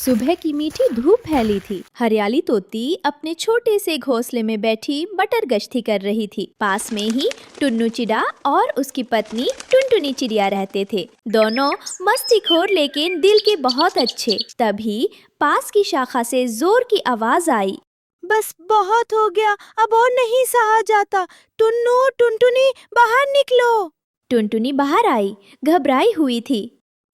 सुबह की मीठी धूप फैली थी। हरियाली तोती अपने छोटे से घोंसले में बैठी मटर गश्ती कर रही थी। पास में ही टुन्नू चिड़ा और उसकी पत्नी टुनटुनी चिड़िया रहते थे। दोनों मस्तीखोर लेकिन दिल के बहुत अच्छे। तभी पास की शाखा से जोर की आवाज आई। बस बहुत हो गया, अब और नहीं सहा जाता। टुन्नू, टुनटुनी, बाहर निकलो। टुनटुनी बाहर आई, घबराई हुई थी।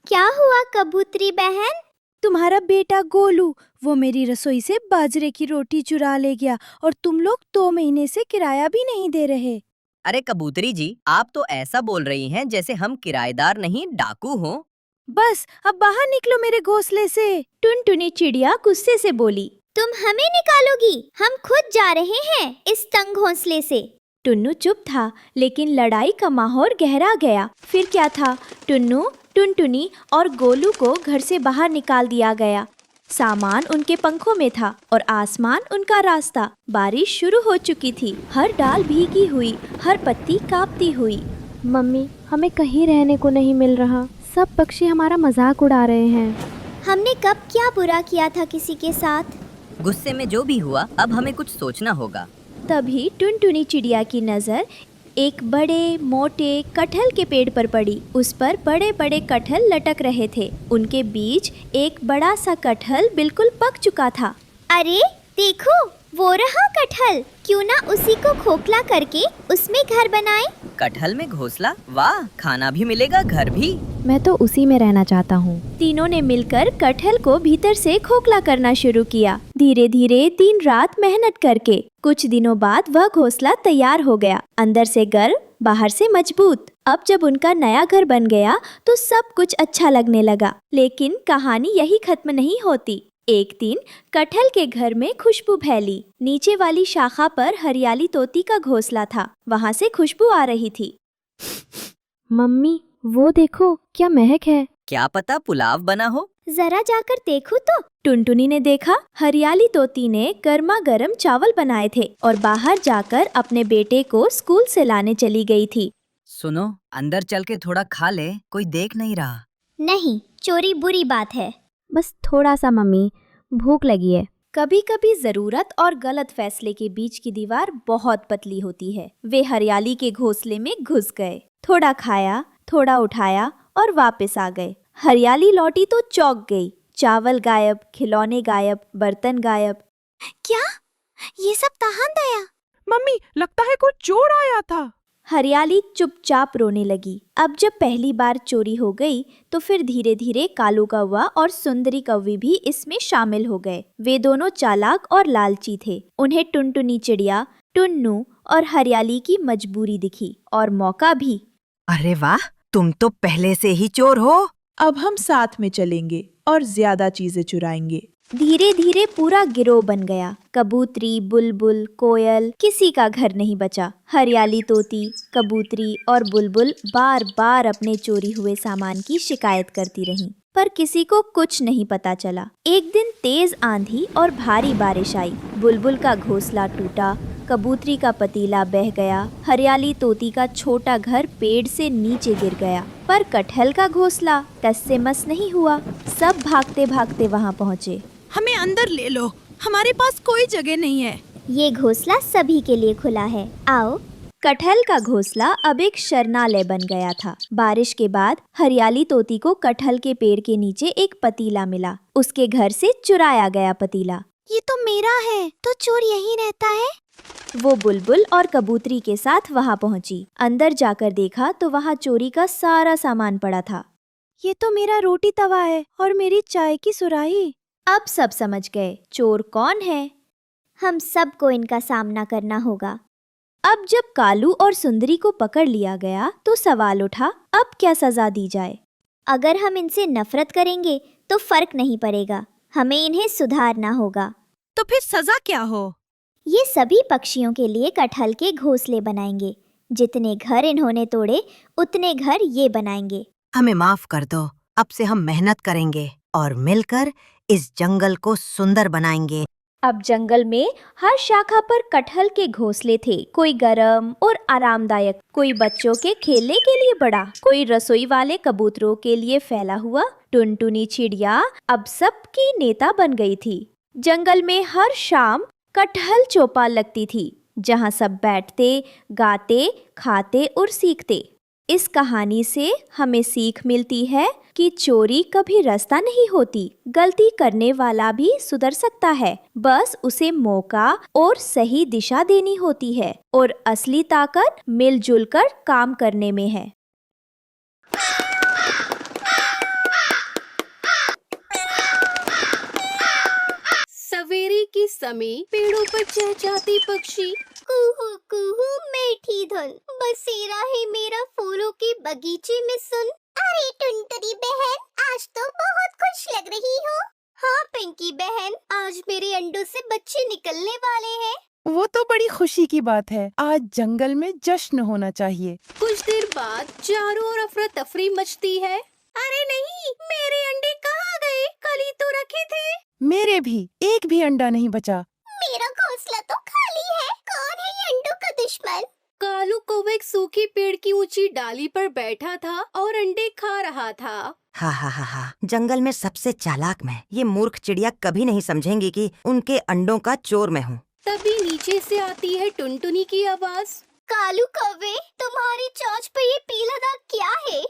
क्या हुआ कबूतरी बहन? तुम्हारा बेटा गोलू, वो मेरी रसोई से बाजरे की रोटी चुरा ले गया और तुम लोग 2 महीने से किराया भी नहीं दे रहे। अरे कबूतरी जी, आप तो ऐसा बोल रही हैं जैसे हम किराएदार नहीं डाकू हों। बस अब बाहर निकलो मेरे घोंसले से। टुनटुनी चिड़िया गुस्से से बोली। तुम हमें निकालोगी? हम खुद जा रहे हैं इस तंग घोंसले से। टुन्नू चुप था, लेकिन लड़ाई का माहौल गहरा गया। फिर क्या था, टुन्नू, टुनटुनी और गोलू को घर से बाहर निकाल दिया गया। सामान उनके पंखों में था और आसमान उनका रास्ता। बारिश शुरू हो चुकी थी, हर डाल भीगी हुई, हर पत्ती कांपती हुई। मम्मी, हमें कहीं रहने को नहीं मिल रहा। सब पक्षी हमारा मजाक उड़ा रहे हैं। हमने कब क्या बुरा किया था किसी के साथ? गुस्से में जो भी हुआ, अब हमें कुछ सोचना होगा। तभी टुनटुनी चिड़िया की नज़र एक बड़े मोटे कटहल के पेड़ पर पड़ी। उस पर बड़े बड़े कटहल लटक रहे थे। उनके बीच एक बड़ा सा कटहल बिल्कुल पक चुका था। अरे देखो, वो रहा कटहल। क्यों ना उसी को खोखला करके उसमें घर बनाए? कटहल में घोंसला? वाह, खाना भी मिलेगा, घर भी। मैं तो उसी में रहना चाहता हूँ। तीनों ने मिलकर कटहल को भीतर से खोखला करना शुरू किया। धीरे धीरे दिन रात मेहनत करके कुछ दिनों बाद वह घोंसला तैयार हो गया। अंदर से गर्म, बाहर से मजबूत। अब जब उनका नया घर बन गया तो सब कुछ अच्छा लगने लगा। लेकिन कहानी यही खत्म नहीं होती। एक दिन कटहल के घर में खुशबू फैली। नीचे वाली शाखा पर हरियाली तोती का घोंसला था। वहाँ से खुशबू आ रही थी। मम्मी, वो देखो, क्या महक है। क्या पता पुलाव बना हो। जरा जाकर देखो तो। टुनटुनी ने देखा, हरियाली तोती ने गर्मा गर्म चावल बनाए थे और बाहर जाकर अपने बेटे को स्कूल से लाने चली गई थी। सुनो, अंदर चल के थोड़ा खा ले, कोई देख नहीं रहा। नहीं, चोरी बुरी बात है। बस थोड़ा सा मम्मी, भूख लगी है। कभी कभी जरूरत और गलत फैसले के बीच की दीवार बहुत पतली होती है। वे हरियाली के घोंसले में घुस गए। थोड़ा खाया, थोड़ा उठाया और वापस आ गए। हरियाली लौटी तो चौंक गई। चावल गायब, खिलौने गायब, बर्तन गायब। क्या ये सब कहाँ गया? मम्मी, लगता है कोई चोर आया था। हरियाली चुपचाप रोने लगी। अब जब पहली बार चोरी हो गई तो फिर धीरे धीरे कालू कौवा और सुंदरी कौवी भी इसमें शामिल हो गए। वे दोनों चालाक और लालची थे। उन्हें टुनटुनी चिड़िया, टुन्नू और हरियाली की मजबूरी दिखी और मौका भी। अरे वाह, तुम तो पहले से ही चोर हो। अब हम साथ में चलेंगे और ज्यादा चीजें चुराएंगे। धीरे धीरे पूरा गिरोह बन गया। कबूतरी, बुलबुल, कोयल, किसी का घर नहीं बचा। हरियाली तोती, कबूतरी और बुलबुल बार बार अपने चोरी हुए सामान की शिकायत करती रहीं, पर किसी को कुछ नहीं पता चला। एक दिन तेज आंधी और भारी बारिश आई। बुलबुल का घोंसला टूटा, कबूतरी का पतीला बह गया, हरियाली तोती का छोटा घर पेड़ से नीचे गिर गया। पर कटहल का घोंसला टस से मस नहीं हुआ। सब भागते भागते वहाँ पहुँचे। हमें अंदर ले लो, हमारे पास कोई जगह नहीं है। ये घोंसला सभी के लिए खुला है, आओ। कटहल का घोंसला अब एक शरणालय बन गया था। बारिश के बाद हरियाली तोती को कटहल के पेड़ के नीचे एक पतीला मिला। उसके घर से चुराया गया पतीला। ये तो मेरा है, तो चोर यहीं रहता है। वो बुलबुल और कबूतरी के साथ वहाँ पहुँची। अंदर जाकर देखा तो वहाँ चोरी का सारा सामान पड़ा था। ये तो मेरा रोटी तवा है और मेरी चाय की सुराही। अब सब समझ गए चोर कौन है। हम सबको इनका सामना करना होगा। अब जब कालू और सुंदरी को पकड़ लिया गया तो सवाल उठा, अब क्या सजा दी जाए। अगर हम इनसे नफरत करेंगे तो फर्क नहीं पड़ेगा, हमें इन्हें सुधारना होगा। तो फिर सजा क्या हो? ये सभी पक्षियों के लिए कटहल के घोंसले बनाएंगे। जितने घर इन्होंने तोड़े उतने घर ये बनाएंगे। हमें माफ कर दो, अब से हम मेहनत करेंगे और मिलकर इस जंगल को सुंदर बनाएंगे। अब जंगल में हर शाखा पर कटहल के घोंसले थे, कोई गरम और आरामदायक, कोई बच्चों के खेलने के लिए बड़ा, कोई रसोई वाले कबूतरों के लिए फैला हुआ। टुनटुनी चिड़िया अब सबकी नेता बन गई थी। जंगल में हर शाम कटहल चौपाल लगती थी, जहाँ सब बैठते, गाते, खाते और सीखते। इस कहानी से हमें सीख मिलती है कि चोरी कभी रास्ता नहीं होती। गलती करने वाला भी सुधर सकता है, बस उसे मौका और सही दिशा देनी होती है। और असली ताकत मिलजुल कर काम करने में है। सवेरे के समय पेड़ों पर चहचहाते पक्षी, कुहू कुहू मीठी धुन बसेरा है मेरा फूलों के बगीचे में सुन। अरे टुनटुनी बहन, आज तो बहुत खुश लग रही हो। हाँ पिंकी बहन, आज मेरे अंडों से बच्चे निकलने वाले हैं। वो तो बड़ी खुशी की बात है। आज जंगल में जश्न होना चाहिए। कुछ देर बाद चारों ओर अफरा तफरी मचती है। अरे नहीं, मेरे अंडे कहाँ गए? कल ही तो रखे थे। मेरे भी एक भी अंडा नहीं बचा। मेरा घोंसला तो खाली है। कौन है ये अंडों का दुश्मन? कालू कौवा एक सूखे पेड़ की ऊंची डाली पर बैठा था और अंडे खा रहा था। हा हा हा हा, जंगल में सबसे चालाक मैं। ये मूर्ख चिड़िया कभी नहीं समझेंगी कि उनके अंडों का चोर मैं हूँ। तभी नीचे से आती है टुनटुनी की आवाज। कालू कौवे, तुम्हारी चोंच पे ये पीला दाग क्या है?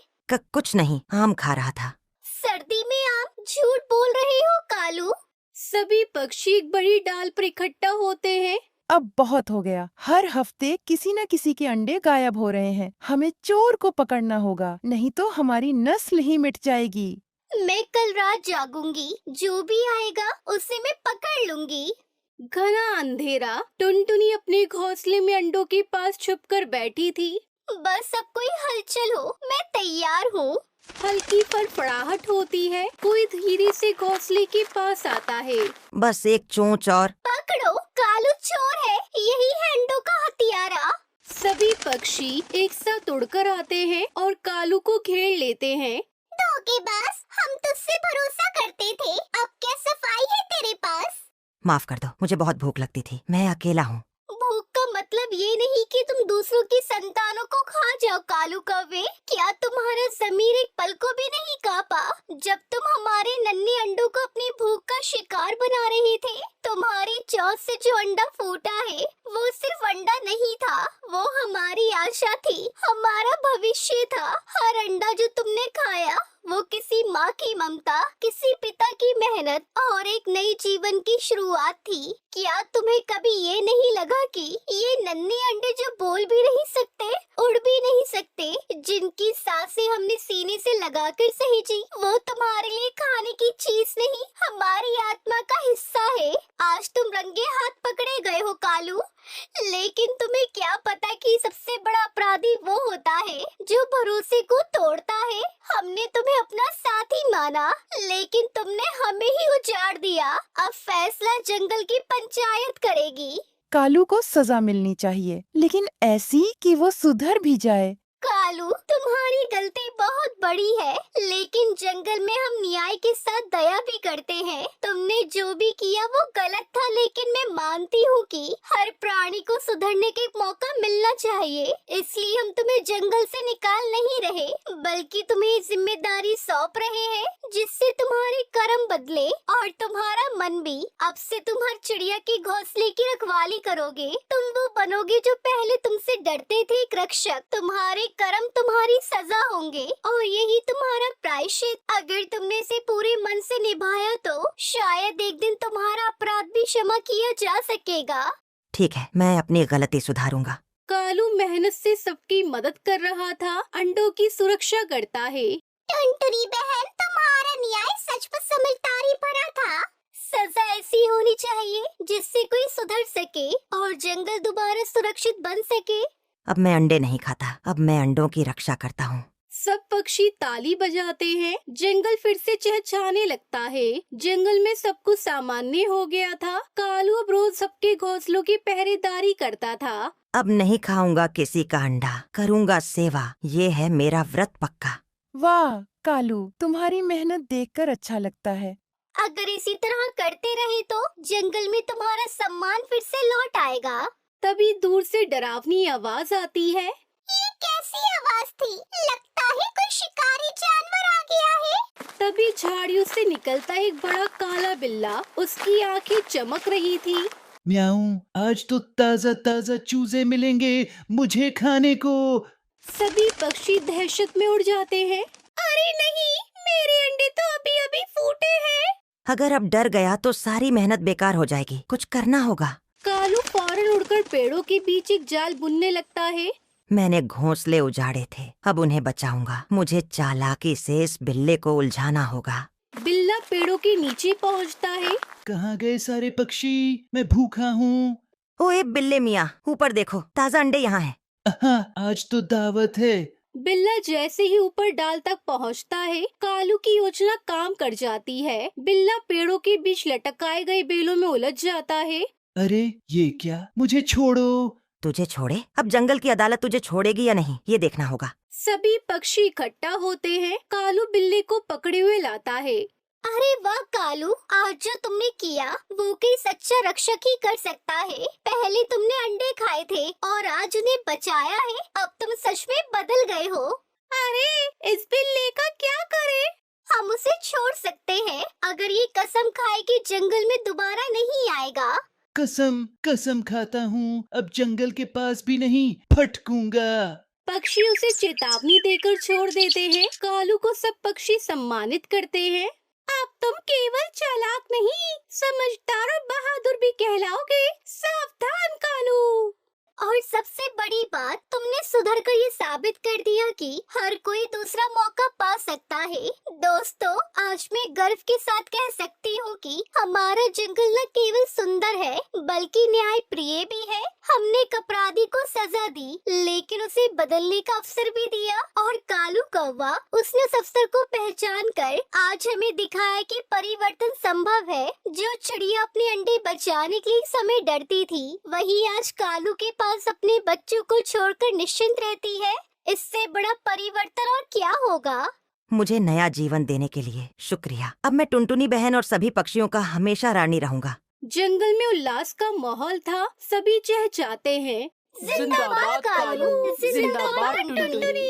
कुछ नहीं, आम खा रहा था। सर्दी में आम? झूठ बोल रहे हो कालू। सभी पक्षी एक बड़ी डाल पर इकट्ठा होते हैं। अब बहुत हो गया। हर हफ्ते किसी न किसी के अंडे गायब हो रहे हैं। हमें चोर को पकड़ना होगा, नहीं तो हमारी नस्ल ही मिट जाएगी। मैं कल रात जागूंगी, जो भी आएगा उसे मैं पकड़ लूंगी। घना अंधेरा। टुनटुनी अपने घोंसले में अंडों के पास छुपकर बैठी थी। बस अब कोई हलचल हो, मैं तैयार हूँ। हल्की फड़फड़ाहट होती है। कोई धीरे से घोंसले के पास आता है। बस एक चोंच और। पकड़ो, कालू चोर है। यही है अंडों का हथियारा। सभी पक्षी एक साथ उड़कर आते हैं और कालू को घेर लेते हैं। धोखेबाज, हम तुझसे भरोसा करते थे। अब क्या सफाई है तेरे पास? माफ कर दो, मुझे बहुत भूख लगती थी। मैं अकेला हूँ। भूख का मतलब ये नहीं कि तुम दूसरों की संतानों को खा जाओ कालू कौवे। क्या तुम्हारा ज़मीर एक पल को भी नहीं कांपा जब तुम हमारे नन्हे अंडों को अपनी भूख का शिकार बना रहे थे? तुम्हारी चोंच से जो अंडा फूटा है वो सिर्फ अंडा नहीं था, वो हमारी आशा थी, हमारा भविष्य था। हर अंडा जो तुमने खाया वो किसी माँ की ममता, किसी पिता की मेहनत और एक नई जीवन की शुरुआत थी। क्या तुम्हें कभी ये नहीं लगा कि ये नन्हे अंडे जो बोल भी नहीं सकते, उड़ भी नहीं सकते, जिनकी सांसें हमने सीने से लगाकर सहेजी, वो तुम्हारे लिए खाने की चीज नहीं, हमारी आत्मा का हिस्सा है। आज तुम रंगे हाथ पकड़े गए हो कालू, लेकिन तुम्हें क्या पता कि सबसे बड़ा अपराधी वो होता है जो भरोसे को तोड़ता है। हमने तुम्हें अपना साथी माना, लेकिन तुमने हमें ही उजाड़ दिया। अब फैसला जंगल की पंचायत करेगी। कालू को सजा मिलनी चाहिए, लेकिन ऐसी कि वो सुधर भी जाए। कालू, तुम्हारी गलती बहुत बड़ी है, लेकिन जंगल में हम न्याय के साथ दया भी करते हैं। तुमने जो भी किया वो गलत था, लेकिन मैं मानती हूँ कि हर प्राणी को सुधरने का एक मौका मिलना चाहिए। इसलिए हम तुम्हें जंगल से निकाल नहीं रहे, बल्कि तुम्हें जिम्मेदारी सौंप रहे हैं, जिससे तुम्हारे कर्म बदले और तुम्हारा मन भी। अब से तुम हर चिड़िया के घोंसले की रखवाली करोगे। तुम वो बनोगे जो पहले तुमसे डरते थे, एक रक्षक। तुम्हारे कर्म तुम्हारी सजा होंगे और यही तुम्हारा प्रायश्चित। अगर तुमने इसे पूरे मन से निभाया तो शायद एक दिन तुम्हारा अपराध भी क्षमा किया जा सकेगा। ठीक है, मैं अपनी गलती सुधारूंगा। कालू मेहनत से सबकी मदद कर रहा था, अंडों की सुरक्षा करता है। टुनटुनी बहन, तुम्हारा न्याय सच में समझदारी भरा था। सजा ऐसी होनी चाहिए जिससे कोई सुधर सके और जंगल दोबारा सुरक्षित बन सके। अब मैं अंडे नहीं खाता, अब मैं अंडों की रक्षा करता हूँ। सब पक्षी ताली बजाते हैं। जंगल फिर से चहचहाने लगता है। जंगल में सब कुछ सामान्य हो गया था। कालू अब रोज सबके घोंसलों की पहरेदारी करता था। अब नहीं खाऊंगा किसी का अंडा, करूंगा सेवा। ये है मेरा व्रत पक्का। वाह कालू, तुम्हारी मेहनत देखकर अच्छा लगता है। अगर इसी तरह करते रहे तो जंगल में तुम्हारा सम्मान फिर से लौट आएगा। तभी दूर से डरावनी आवाज आती है। ये कैसी आवाज थी? लगता है कोई शिकारी जानवर आ गया है। तभी झाड़ियों से निकलता एक बड़ा काला बिल्ला। उसकी आंखें चमक रही थी। म्याऊं, आज तो ताजा ताजा चूजे मिलेंगे मुझे खाने को। सभी पक्षी दहशत में उड़ जाते हैं। अरे नहीं, मेरे अंडे तो अभी अभी फूटे हैं। अगर अब डर गया तो सारी मेहनत बेकार हो जाएगी। कुछ करना होगा। कालू फौरन उड़कर पेड़ों के बीच एक जाल बुनने लगता है। मैंने घोंसले उजाड़े थे, अब उन्हें बचाऊंगा। मुझे चालाकी से इस बिल्ले को उलझाना होगा। बिल्ला पेड़ों के नीचे पहुंचता है। कहाँ गए सारे पक्षी? मैं भूखा हूँ। ओए बिल्ले मियाँ, ऊपर देखो, ताजा अंडे यहाँ हैं। आज तो दावत है। बिल्ला जैसे ही ऊपर डाल तक पहुंचता है, कालू की योजना काम कर जाती है। बिल्ला पेड़ों के बीच लटकाए गए बेलों में उलझ जाता है। अरे ये क्या, मुझे छोड़ो। तुझे छोड़े? अब जंगल की अदालत तुझे छोड़ेगी या नहीं, ये देखना होगा। सभी पक्षी इकट्ठा होते हैं। कालू बिल्ली को पकड़े हुए लाता है। अरे वाह कालू, आज जो तुमने किया वो कोई सच्चा रक्षक ही कर सकता है। पहले तुमने अंडे खाए थे और आज उन्हें बचाया है। अब तुम सच में बदल गए हो। अरे इस बिल्ली का क्या करें? हम उसे छोड़ सकते हैं अगर ये कसम खाए कि जंगल में दोबारा नहीं आएगा। कसम कसम खाता हूँ, अब जंगल के पास भी नहीं फटकूंगा। पक्षी उसे चेतावनी देकर छोड़ देते हैं। कालू को सब पक्षी सम्मानित करते हैं। अब तुम केवल चालाक नहीं, समझदार और बहादुर भी कहलाओगे। सावधान कालू। और सबसे बड़ी बात, तुमने सुधर कर ये साबित कर दिया कि हर कोई दूसरा मौका पा सकता है। दोस्तों, आज मैं गर्व के साथ कह सकती हूँ कि हमारा जंगल न केवल सुंदर है बल्कि न्याय प्रिय भी है। हमने एक अपराधी को सजा दी लेकिन उसे बदलने का अवसर भी दिया। और कालू कौवा, उसने उस अवसर को पहचान कर आज हमें दिखाया कि परिवर्तन संभव है। जो चिड़िया अपने अंडे बचाने के लिए समय डरती थी, वही आज कालू के पास अपने बच्चों को छोड़कर निश्चिंत रहती है। इससे बड़ा परिवर्तन और क्या होगा। मुझे नया जीवन देने के लिए शुक्रिया। अब मैं टुनटुनी बहन और सभी पक्षियों का हमेशा रानी रहूंगा। जंगल में उल्लास का माहौल था। सभी चहचहाते हैं। जिंदाबाद कालू, जिंदाबाद टुनटुनी।